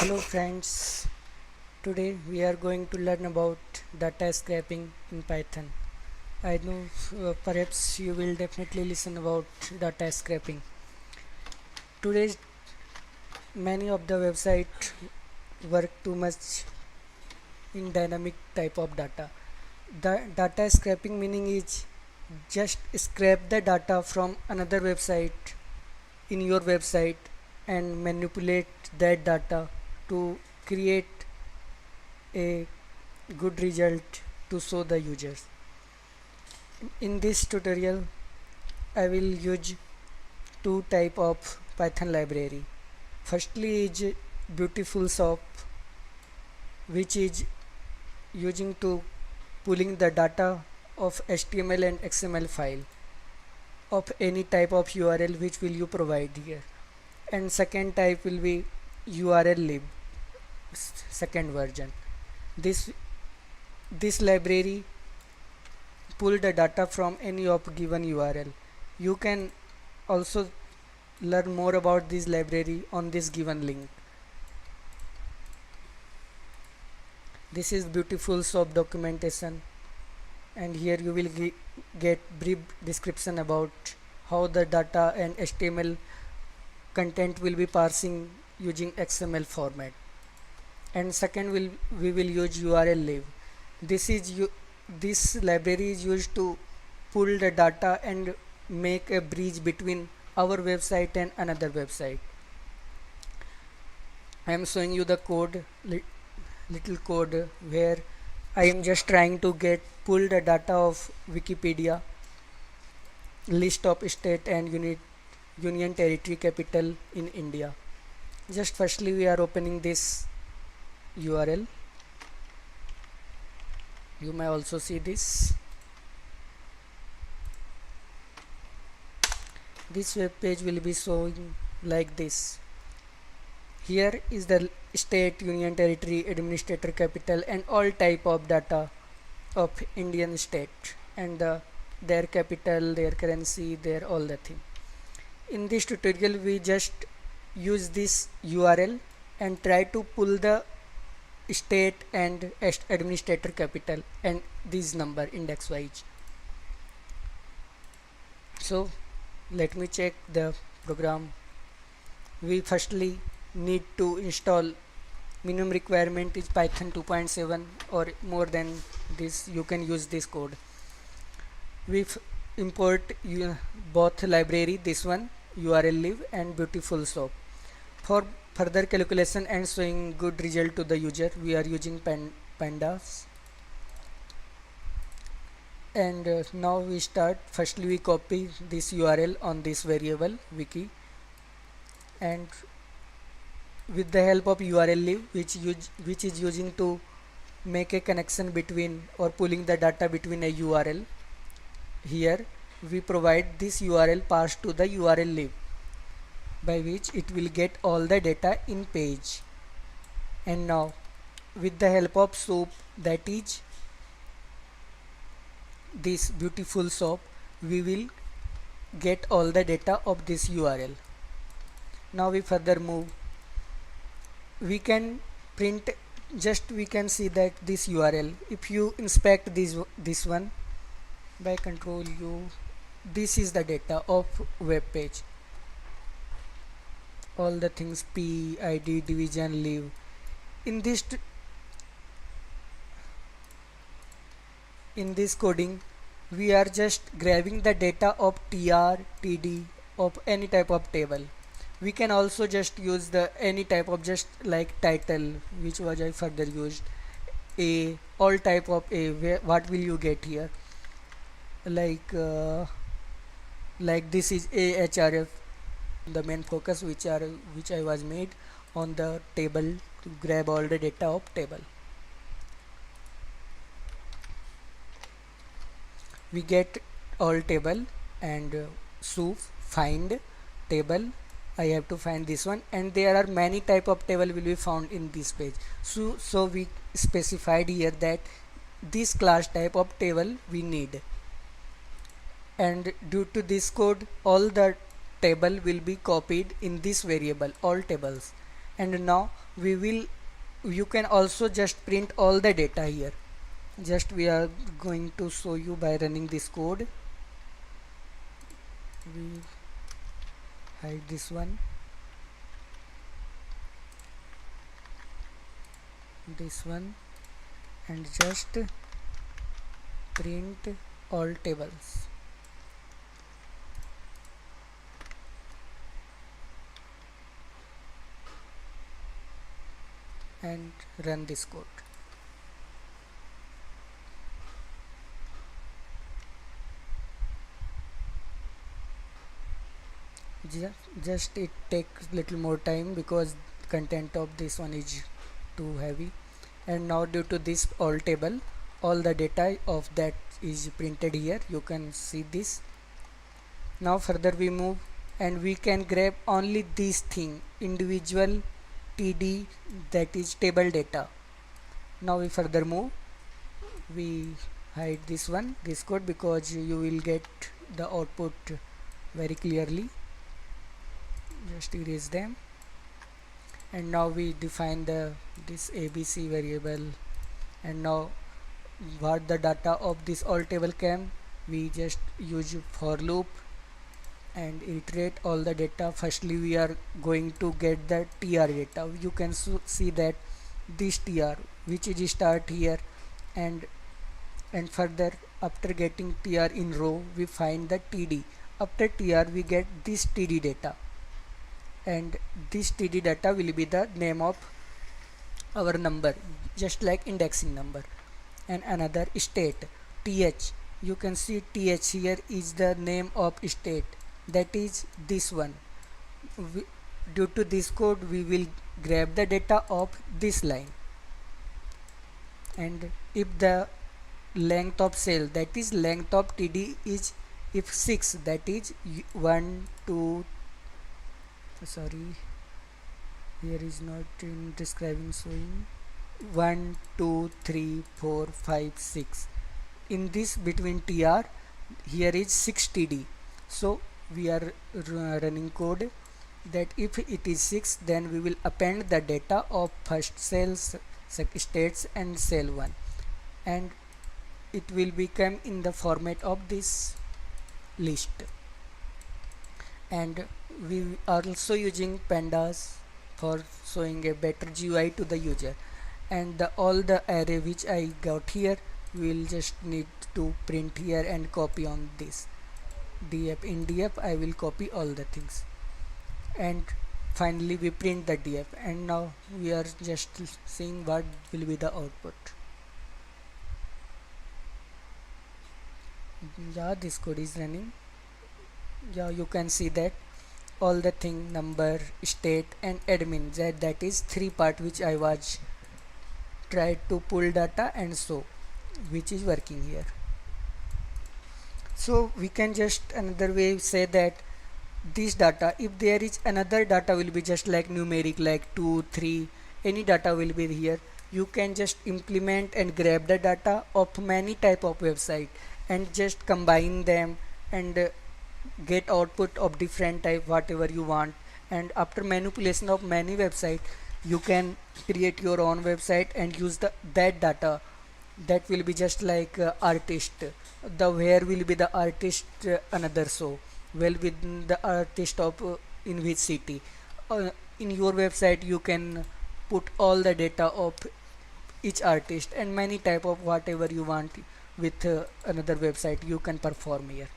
Hello friends, today we are going to learn about data scraping in Python. I know perhaps you will definitely listen about data scraping. Today many of the website work too much in dynamic type of data. The data scraping meaning is just scrape the data from another website in your website and manipulate that data to create a good result to show the users. In this tutorial I will use two type of Python library. Firstly is Beautiful Shop, which is using to pulling the data of HTML and XML file of any type of URL which will you provide here. And second type will be URL lib, second version. This library pull the data from any of given URL. You can also learn more about this library on this given link. This is Beautiful Shop documentation, and here you will get brief description about how the data and HTML content will be parsing using XML format. And second we will use URL lib. This library is used to pull the data and make a bridge between our website and another website. I am showing you the code, little code where I am just trying to pull the data of Wikipedia, list of state and union territory capital in India. Just firstly we are opening this URL. You may also see this web page will be showing like this. Here is the state, union territory, administrator capital and all type of data of Indian state and their capital, their currency, their all the thing. In this tutorial we just use this URL and try to pull the state and administrator capital and this number index wise. So let me check the program. We firstly need to install, minimum requirement is Python 2.7 or more than this. You can use this code. We import both library, this one URL lib and Beautiful Shop. For further calculation and showing good result to the user, we are using pandas. And now we start. Firstly we copy this URL on this variable wiki, and with the help of URL lib which is using to make a connection between or pulling the data between a URL, here we provide this URL passed to the URL lib by which it will get all the data in page. And now with the help of SOAP, that is this Beautiful Shop, we will get all the data of this URL. Now we further move. We can print, just we can see that this URL, if you inspect this one by Control U, this is the data of web page. All the things P, ID, division, leave. In this coding we are just grabbing the data of tr, td of any type of table. We can also just use the any type of, just like title, which was I further used, a, all type of a. What will you get here, like this is ahref, the main focus which I was made on the table to grab all the data of table. We get all table and find table. I have to find this one, and there are many type of table will be found in this page. So we specified here that this class type of table we need, and due to this code all the table will be copied in this variable, all tables, And now you can also just print all the data here. Just we are going to show you by running this code. We hide this one, this one, and just print all tables. And run this code. Just it takes little more time because content of this one is too heavy. And now due to this all table, all the data of that is printed here. You can see this. Now further we move and we can grab only this thing, individual TD, that is table data. Now we further move, we hide this one, this code, because you will get the output very clearly. Just erase them. And now we define this ABC variable. And now what the data of this all table came, we just use for loop and iterate all the data. Firstly we are going to get the TR data. You can see that this TR which is start here, and further after getting TR in row we find the TD. After TR we get this TD data, and this TD data will be the name of our number, just like indexing number. And another state, TH, you can see TH here is the name of state, that is this one. Due to this code we will grab the data of this line, and if the length of cell, that is length of TD, is if 6, that is 1 2, sorry, here is not in describing showing 1 2 3 4 5 6. In this between TR here is 6 TD. So we are running code that if it is 6, then we will append the data of first cells, states and cell 1, and it will become in the format of this list. And we are also using pandas for showing a better GUI to the user. And all the array which I got here will just need to print here and copy on this df. In df I will copy all the things, and finally we print the df. And now we are just seeing what will be the output. Yeah, this code is running. Yeah, you can see that all the thing, number, state and admin, that is 3 part which I was tried to pull data and show, which is working here. So we can just another way say that this data, if there is another data will be just like numeric, like 2 3, any data will be here. You can just implement and grab the data of many type of website and just combine them and get output of different type whatever you want. And after manipulation of many website, you can create your own website and use that data. That will be just like artist, the where will be the artist, another so well within the artist of in which city. In your website you can put all the data of each artist and many type of whatever you want with another website you can perform here.